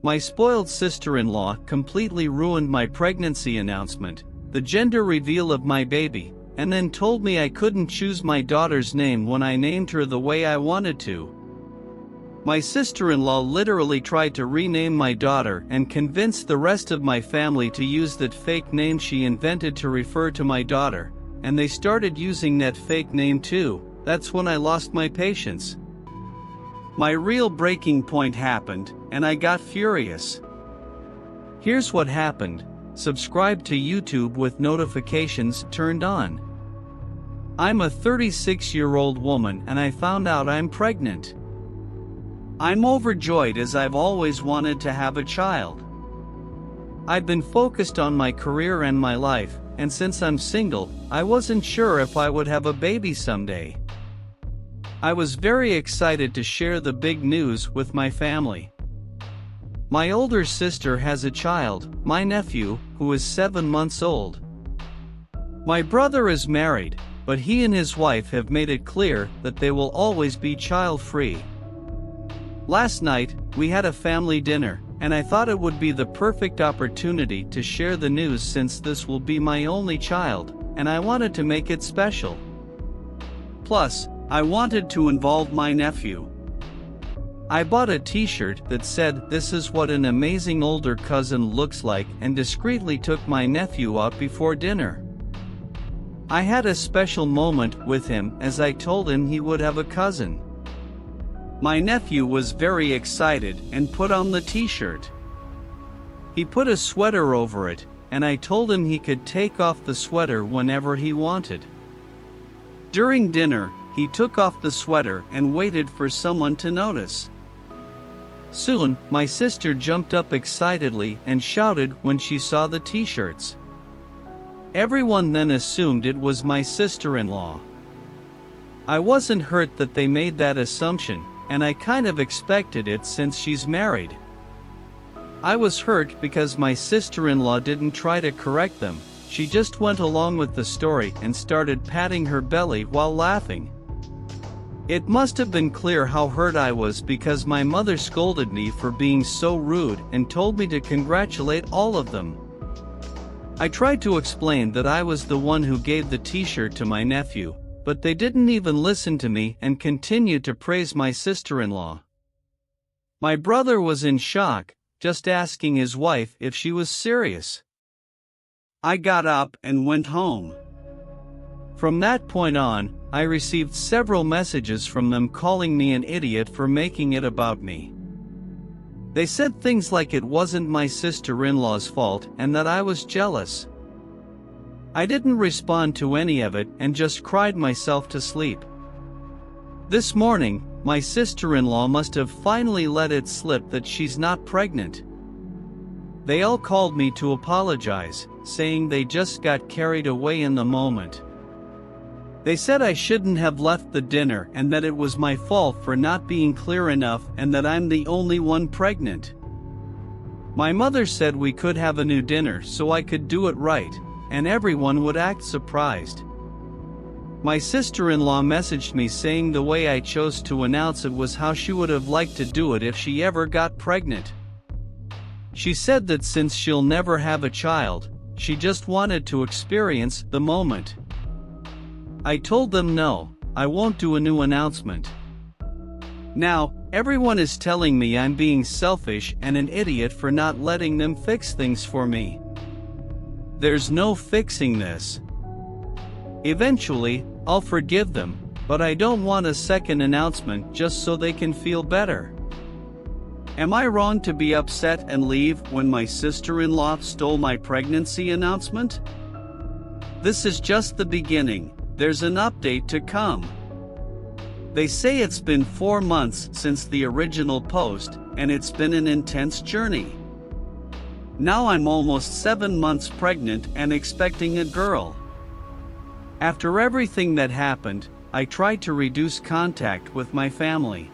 My spoiled sister-in-law completely ruined my pregnancy announcement, the gender reveal of my baby, and then told me I couldn't choose my daughter's name when I named her the way I wanted to. My sister-in-law literally tried to rename my daughter and convinced the rest of my family to use that fake name she invented to refer to my daughter, and they started using that fake name too. That's when I lost my patience. My real breaking point happened, and I got furious. Here's what happened. Subscribe to YouTube with notifications turned on. I'm a 36-year-old woman and I found out I'm pregnant. I'm overjoyed as I've always wanted to have a child. I've been focused on my career and my life, and since I'm single, I wasn't sure if I would have a baby someday. I was very excited to share the big news with my family. My older sister has a child, my nephew, who is 7 months old. My brother is married, but he and his wife have made it clear that they will always be child-free. Last night, we had a family dinner, and I thought it would be the perfect opportunity to share the news since this will be my only child, and I wanted to make it special. Plus, I wanted to involve my nephew. I bought a t-shirt that said, "This is what an amazing older cousin looks like," and discreetly took my nephew out before dinner. I had a special moment with him as I told him he would have a cousin. My nephew was very excited and put on the t-shirt. He put a sweater over it, and I told him he could take off the sweater whenever he wanted. During dinner, he took off the sweater and waited for someone to notice. Soon, my sister jumped up excitedly and shouted when she saw the t-shirts. Everyone then assumed it was my sister-in-law. I wasn't hurt that they made that assumption, and I kind of expected it since she's married. I was hurt because my sister-in-law didn't try to correct them, she just went along with the story and started patting her belly while laughing. It must have been clear how hurt I was because my mother scolded me for being so rude and told me to congratulate all of them. I tried to explain that I was the one who gave the t-shirt to my nephew, but they didn't even listen to me and continued to praise my sister-in-law. My brother was in shock, just asking his wife if she was serious. I got up and went home. From that point on, I received several messages from them calling me an idiot for making it about me. They said things like it wasn't my sister-in-law's fault and that I was jealous. I didn't respond to any of it and just cried myself to sleep. This morning, my sister-in-law must have finally let it slip that she's not pregnant. They all called me to apologize, saying they just got carried away in the moment. They said I shouldn't have left the dinner and that it was my fault for not being clear enough and that I'm the only one pregnant. My mother said we could have a new dinner so I could do it right, and everyone would act surprised. My sister-in-law messaged me saying the way I chose to announce it was how she would have liked to do it if she ever got pregnant. She said that since she'll never have a child, she just wanted to experience the moment. I told them no, I won't do a new announcement. Now, everyone is telling me I'm being selfish and an idiot for not letting them fix things for me. There's no fixing this. Eventually, I'll forgive them, but I don't want a second announcement just so they can feel better. Am I wrong to be upset and leave when my sister-in-law stole my pregnancy announcement? This is just the beginning. There's an update to come. They say it's been 4 months since the original post, and it's been an intense journey. Now I'm almost 7 months pregnant and expecting a girl. After everything that happened, I tried to reduce contact with my family.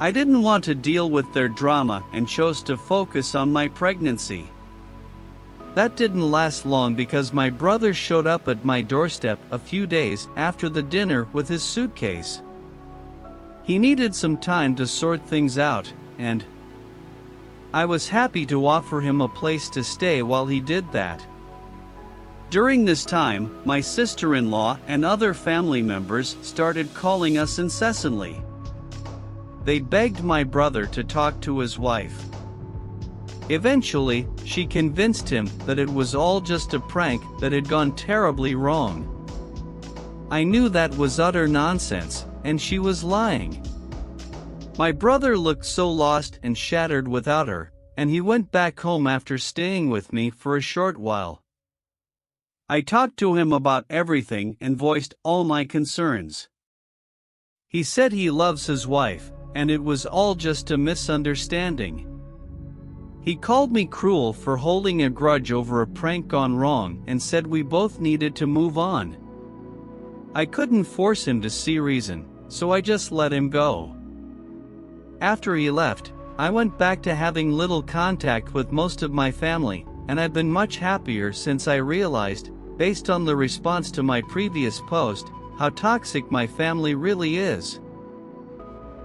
I didn't want to deal with their drama and chose to focus on my pregnancy. That didn't last long because my brother showed up at my doorstep a few days after the dinner with his suitcase. He needed some time to sort things out, and I was happy to offer him a place to stay while he did that. During this time, my sister-in-law and other family members started calling us incessantly. They begged my brother to talk to his wife. Eventually, she convinced him that it was all just a prank that had gone terribly wrong. I knew that was utter nonsense, and she was lying. My brother looked so lost and shattered without her, and he went back home after staying with me for a short while. I talked to him about everything and voiced all my concerns. He said he loves his wife, and it was all just a misunderstanding. He called me cruel for holding a grudge over a prank gone wrong and said we both needed to move on. I couldn't force him to see reason, so I just let him go. After he left, I went back to having little contact with most of my family, and I've been much happier since I realized, based on the response to my previous post, how toxic my family really is.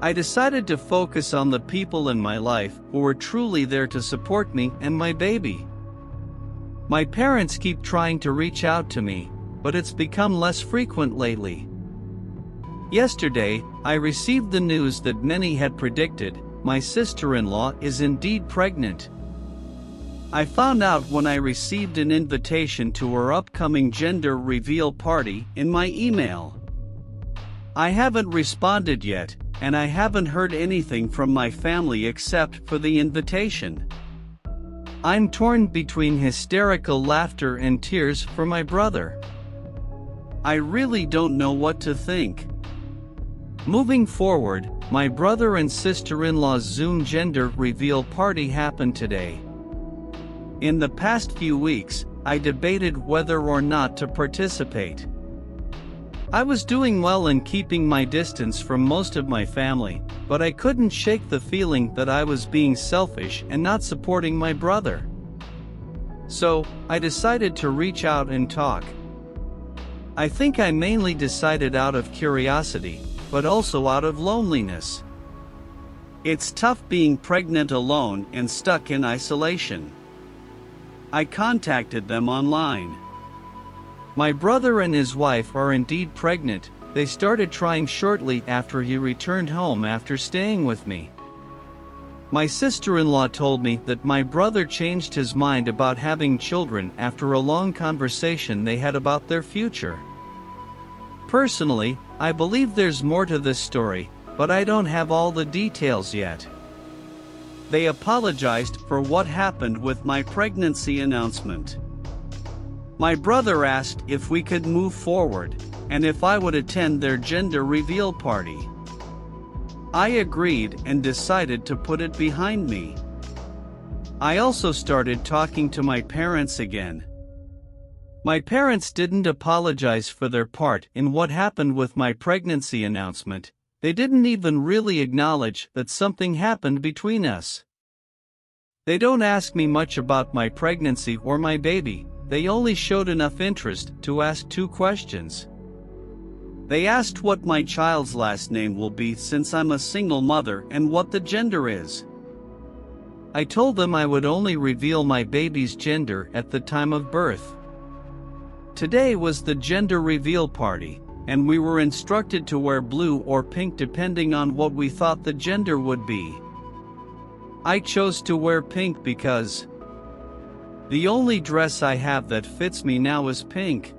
I decided to focus on the people in my life who were truly there to support me and my baby. My parents keep trying to reach out to me, but it's become less frequent lately. Yesterday, I received the news that many had predicted. My sister-in-law is indeed pregnant. I found out when I received an invitation to her upcoming gender reveal party in my email. I haven't responded yet, and I haven't heard anything from my family except for the invitation. I'm torn between hysterical laughter and tears for my brother. I really don't know what to think. Moving forward, my brother and sister-in-law's Zoom gender reveal party happened today. In the past few weeks, I debated whether or not to participate. I was doing well in keeping my distance from most of my family, but I couldn't shake the feeling that I was being selfish and not supporting my brother. So, I decided to reach out and talk. I think I mainly decided out of curiosity, but also out of loneliness. It's tough being pregnant alone and stuck in isolation. I contacted them online. My brother and his wife are indeed pregnant. They started trying shortly after he returned home after staying with me. My sister-in-law told me that my brother changed his mind about having children after a long conversation they had about their future. Personally, I believe there's more to this story, but I don't have all the details yet. They apologized for what happened with my pregnancy announcement. My brother asked if we could move forward, and if I would attend their gender reveal party. I agreed and decided to put it behind me. I also started talking to my parents again. My parents didn't apologize for their part in what happened with my pregnancy announcement. They didn't even really acknowledge that something happened between us. They don't ask me much about my pregnancy or my baby. They only showed enough interest to ask 2 questions. They asked what my child's last name will be since I'm a single mother and what the gender is. I told them I would only reveal my baby's gender at the time of birth. Today was the gender reveal party, and we were instructed to wear blue or pink depending on what we thought the gender would be. I chose to wear pink because the only dress I have that fits me now is pink.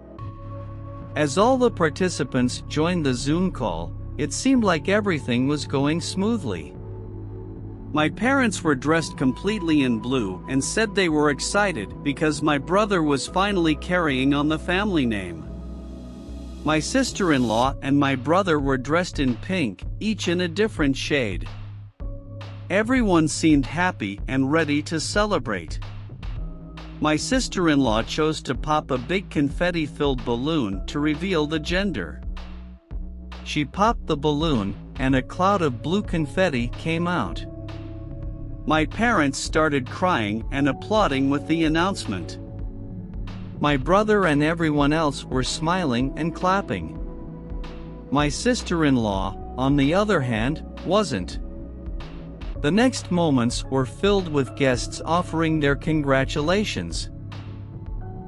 As all the participants joined the Zoom call, it seemed like everything was going smoothly. My parents were dressed completely in blue and said they were excited because my brother was finally carrying on the family name. My sister-in-law and my brother were dressed in pink, each in a different shade. Everyone seemed happy and ready to celebrate. My sister-in-law chose to pop a big confetti-filled balloon to reveal the gender. She popped the balloon, and a cloud of blue confetti came out. My parents started crying and applauding with the announcement. My brother and everyone else were smiling and clapping. My sister-in-law, on the other hand, wasn't. The next moments were filled with guests offering their congratulations.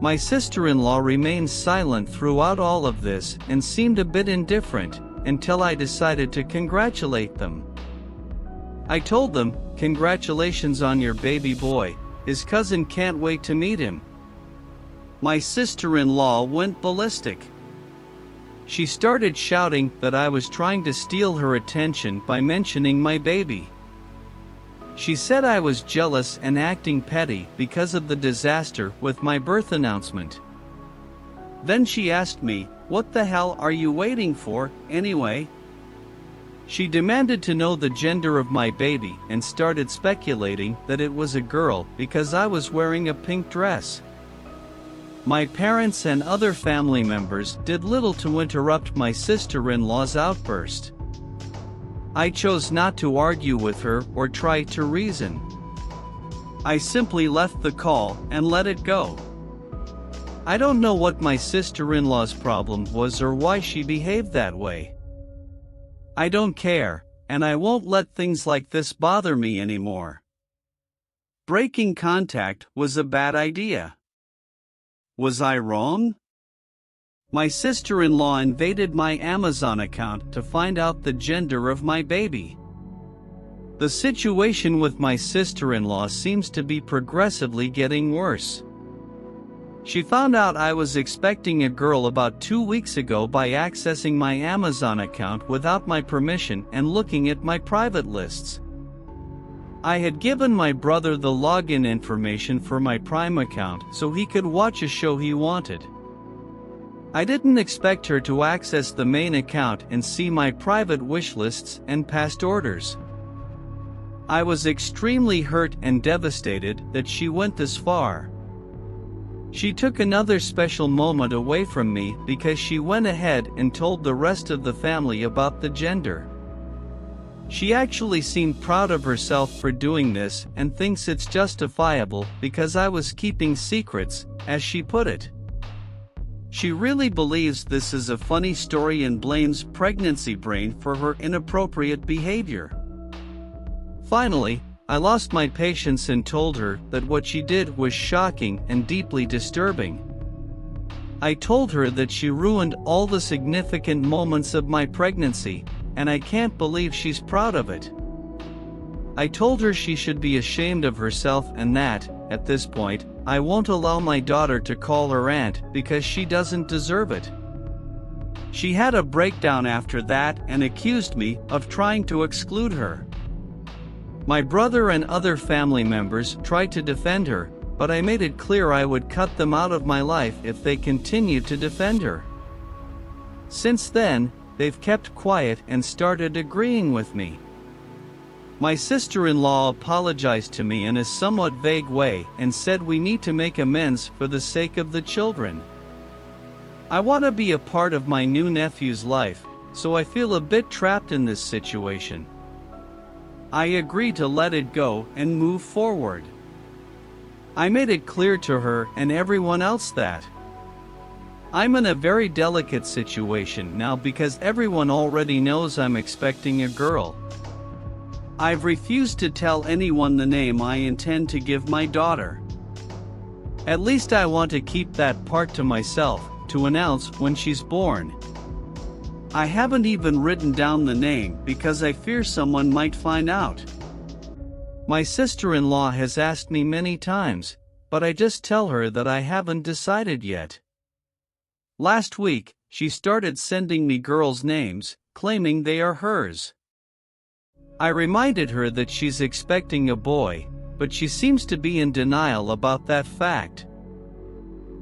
My sister-in-law remained silent throughout all of this and seemed a bit indifferent, until I decided to congratulate them. I told them, "Congratulations on your baby boy, his cousin can't wait to meet him." My sister-in-law went ballistic. She started shouting that I was trying to steal her attention by mentioning my baby. She said I was jealous and acting petty because of the disaster with my birth announcement. Then she asked me, "What the hell are you waiting for, anyway?" She demanded to know the gender of my baby and started speculating that it was a girl because I was wearing a pink dress. My parents and other family members did little to interrupt my sister-in-law's outburst. I chose not to argue with her or try to reason. I simply left the call and let it go. I don't know what my sister-in-law's problem was or why she behaved that way. I don't care, and I won't let things like this bother me anymore. Breaking contact was a bad idea. Was I wrong? My sister-in-law invaded my Amazon account to find out the gender of my baby. The situation with my sister-in-law seems to be progressively getting worse. She found out I was expecting a girl about 2 weeks ago by accessing my Amazon account without my permission and looking at my private lists. I had given my brother the login information for my Prime account so he could watch a show he wanted. I didn't expect her to access the main account and see my private wish lists and past orders. I was extremely hurt and devastated that she went this far. She took another special moment away from me because she went ahead and told the rest of the family about the gender. She actually seemed proud of herself for doing this and thinks it's justifiable because I was keeping secrets, as she put it. She really believes this is a funny story and blames pregnancy brain for her inappropriate behavior. Finally, I lost my patience and told her that what she did was shocking and deeply disturbing. I told her that she ruined all the significant moments of my pregnancy, and I can't believe she's proud of it. I told her she should be ashamed of herself and that, at this point, I won't allow my daughter to call her aunt because she doesn't deserve it. She had a breakdown after that and accused me of trying to exclude her. My brother and other family members tried to defend her, but I made it clear I would cut them out of my life if they continued to defend her. Since then, they've kept quiet and started agreeing with me. My sister-in-law apologized to me in a somewhat vague way and said we need to make amends for the sake of the children. I want to be a part of my new nephew's life, so I feel a bit trapped in this situation. I agree to let it go and move forward. I made it clear to her and everyone else that I'm in a very delicate situation now because everyone already knows I'm expecting a girl. I've refused to tell anyone the name I intend to give my daughter. At least I want to keep that part to myself, to announce when she's born. I haven't even written down the name because I fear someone might find out. My sister-in-law has asked me many times, but I just tell her that I haven't decided yet. Last week, she started sending me girls' names, claiming they are hers. I reminded her that she's expecting a boy, but she seems to be in denial about that fact.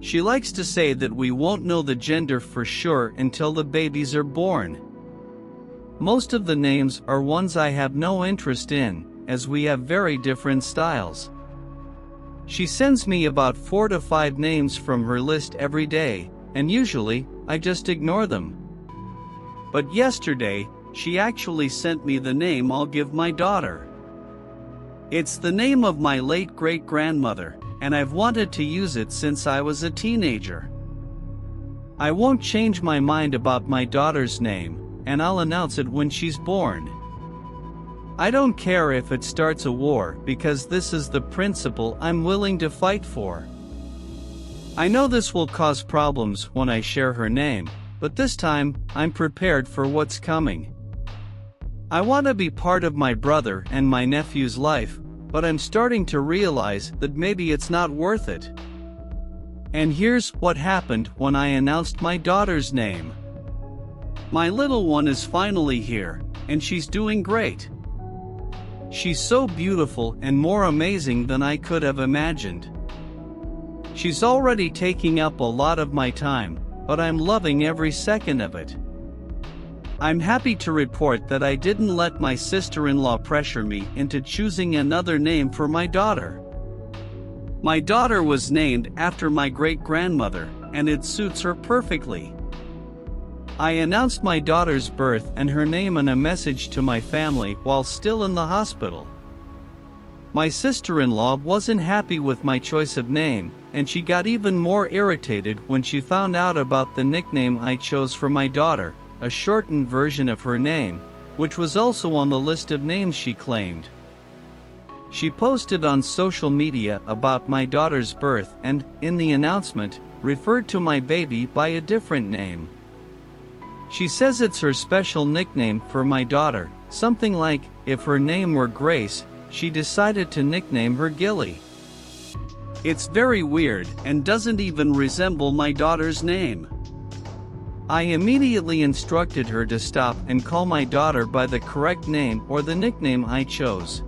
She likes to say that we won't know the gender for sure until the babies are born. Most of the names are ones I have no interest in, as we have very different styles. She sends me about 4 to 5 names from her list every day, and usually, I just ignore them. But yesterday, she actually sent me the name I'll give my daughter. It's the name of my late great-grandmother, and I've wanted to use it since I was a teenager. I won't change my mind about my daughter's name, and I'll announce it when she's born. I don't care if it starts a war because this is the principle I'm willing to fight for. I know this will cause problems when I share her name, but this time, I'm prepared for what's coming. I want to be part of my brother and my nephew's life, but I'm starting to realize that maybe it's not worth it. And here's what happened when I announced my daughter's name. My little one is finally here, and she's doing great. She's so beautiful and more amazing than I could have imagined. She's already taking up a lot of my time, but I'm loving every second of it. I'm happy to report that I didn't let my sister-in-law pressure me into choosing another name for my daughter. My daughter was named after my great-grandmother, and it suits her perfectly. I announced my daughter's birth and her name in a message to my family while still in the hospital. My sister-in-law wasn't happy with my choice of name, and she got even more irritated when she found out about the nickname I chose for my daughter, a shortened version of her name, which was also on the list of names she claimed. She posted on social media about my daughter's birth and, in the announcement, referred to my baby by a different name. She says it's her special nickname for my daughter, something like, if her name were Grace, she decided to nickname her Gilly. It's very weird and doesn't even resemble my daughter's name. I immediately instructed her to stop and call my daughter by the correct name or the nickname I chose.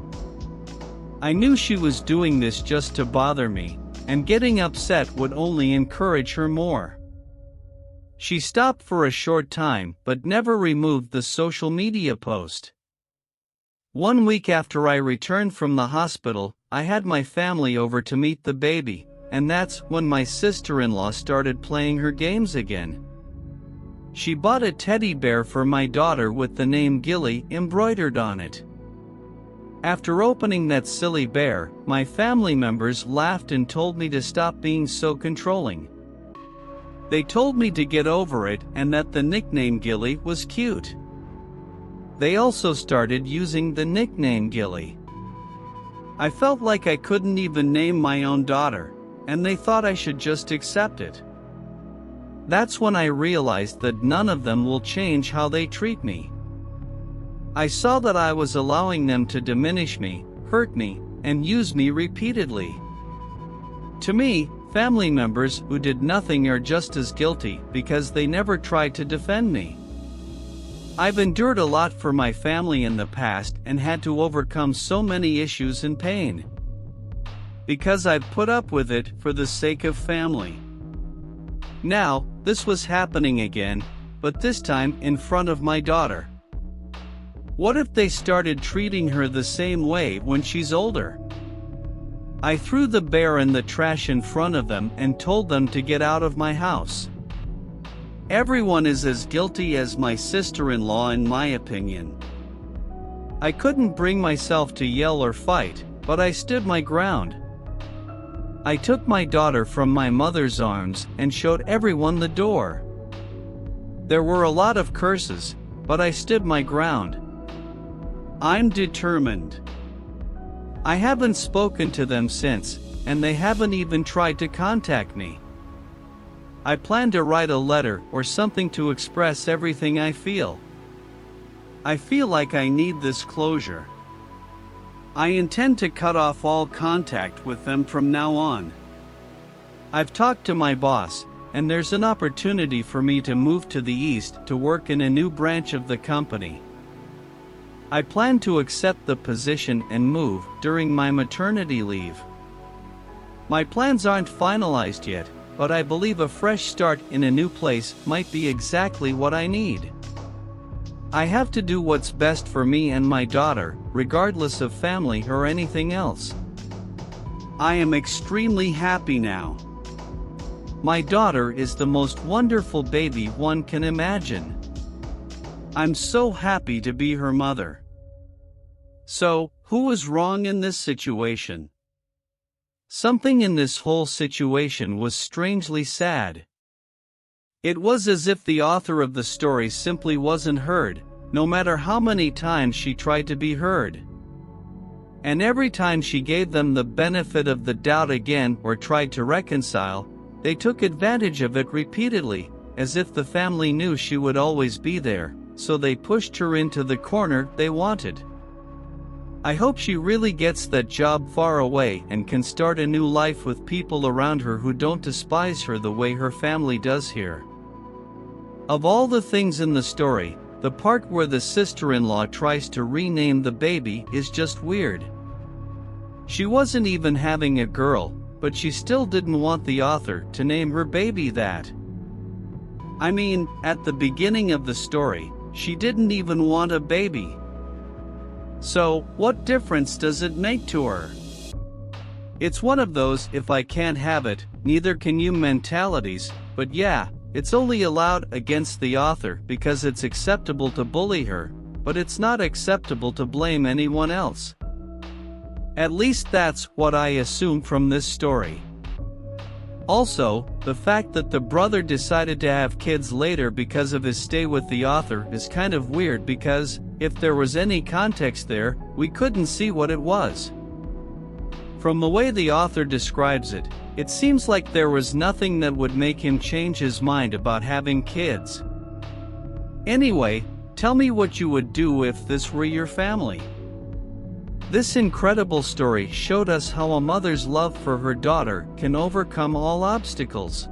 I knew she was doing this just to bother me, and getting upset would only encourage her more. She stopped for a short time but never removed the social media post. 1 week after I returned from the hospital, I had my family over to meet the baby, and that's when my sister-in-law started playing her games again. She bought a teddy bear for my daughter with the name Gilly embroidered on it. After opening that silly bear, my family members laughed and told me to stop being so controlling. They told me to get over it and that the nickname Gilly was cute. They also started using the nickname Gilly. I felt like I couldn't even name my own daughter, and they thought I should just accept it. That's when I realized that none of them will change how they treat me. I saw that I was allowing them to diminish me, hurt me, and use me repeatedly. To me, family members who did nothing are just as guilty because they never tried to defend me. I've endured a lot for my family in the past and had to overcome so many issues and pain. Because I've put up with it for the sake of family. Now, this was happening again, but this time in front of my daughter. What if they started treating her the same way when she's older? I threw the bear in the trash in front of them and told them to get out of my house. Everyone is as guilty as my sister-in-law in my opinion. I couldn't bring myself to yell or fight, but I stood my ground. I took my daughter from my mother's arms and showed everyone the door. There were a lot of curses, but I stood my ground. I'm determined. I haven't spoken to them since, and they haven't even tried to contact me. I plan to write a letter or something to express everything I feel. I feel like I need this closure. I intend to cut off all contact with them from now on. I've talked to my boss, and there's an opportunity for me to move to the east to work in a new branch of the company. I plan to accept the position and move during my maternity leave. My plans aren't finalized yet, but I believe a fresh start in a new place might be exactly what I need. I have to do what's best for me and my daughter, regardless of family or anything else. I am extremely happy now. My daughter is the most wonderful baby one can imagine. I'm so happy to be her mother. So, who was wrong in this situation? Something in this whole situation was strangely sad. It was as if the author of the story simply wasn't heard, no matter how many times she tried to be heard. And every time she gave them the benefit of the doubt again or tried to reconcile, they took advantage of it repeatedly, as if the family knew she would always be there, so they pushed her into the corner they wanted. I hope she really gets that job far away and can start a new life with people around her who don't despise her the way her family does here. Of all the things in the story, the part where the sister-in-law tries to rename the baby is just weird. She wasn't even having a girl, but she still didn't want the author to name her baby that. I mean, at the beginning of the story, she didn't even want a baby. So, what difference does it make to her? It's one of those if I can't have it, neither can you mentalities, but yeah, it's only allowed against the author because it's acceptable to bully her, but it's not acceptable to blame anyone else. At least that's what I assume from this story. Also, the fact that the brother decided to have kids later because of his stay with the author is kind of weird because, if there was any context there, we couldn't see what it was. From the way the author describes it, it seems like there was nothing that would make him change his mind about having kids. Anyway, tell me what you would do if this were your family. This incredible story showed us how a mother's love for her daughter can overcome all obstacles.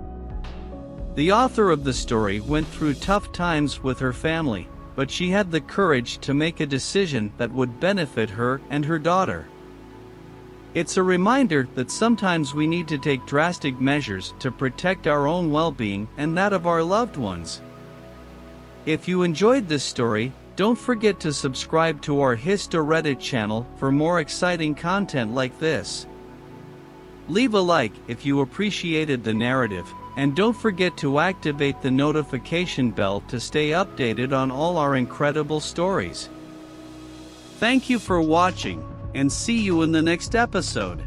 The author of the story went through tough times with her family, but she had the courage to make a decision that would benefit her and her daughter. It's a reminder that sometimes we need to take drastic measures to protect our own well-being and that of our loved ones. If you enjoyed this story, don't forget to subscribe to our HistoReddit channel for more exciting content like this. Leave a like if you appreciated the narrative, and don't forget to activate the notification bell to stay updated on all our incredible stories. Thank you for watching, and see you in the next episode.